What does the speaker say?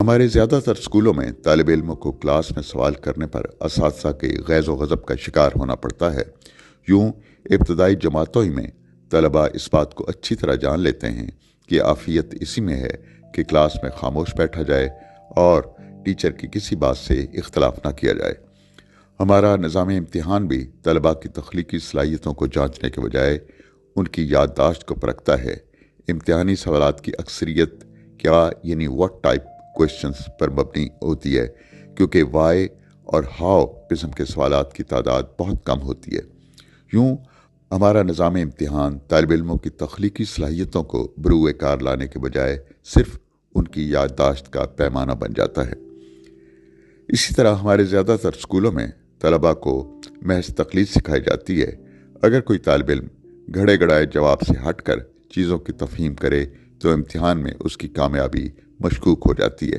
हमारे ज़्यादातर स्कूलों में तालिब इल्मों को क्लास में सवाल करने पर असातिज़ा के गैज़ व गज़ब का शिकार होना पड़ता है। यूं इब्तदाई जमातों ही में तलबा इस बात को अच्छी तरह जान लेते हैं कि आफियत इसी में है कि क्लास में खामोश बैठा जाए और टीचर की किसी बात से इख्तलाफ ना किया जाए। हमारा निज़ाम इम्तिहान भी तलबा की तख्लीकी सलाहियतों को जांचने के बजाय उनकी याददाश्त को परखता है। इम्तिहानी सवालात की अक्सरियत क्या यानी व्हाट टाइप क्वेश्चंस पर मबनी होती है, क्योंकि वाई और हाउ किस्म के सवालात की तादाद बहुत कम होती है। यूं हमारा निज़ाम इम्तिहान तालिब इल्मों की तख्लीकी सलाहियतों को बरूए कार लाने के बजाय सिर्फ उनकी याददाश्त का पैमाना बन जाता है। इसी तरह हमारे ज़्यादातर स्कूलों में तलबा को महज तकलीद सिखाई जाती है। अगर कोई तालिब इल्म घड़े गड़ाए जवाब से हटकर चीज़ों की तफहीम करे तो इम्तिहान में उसकी कामयाबी मशकूक हो जाती है।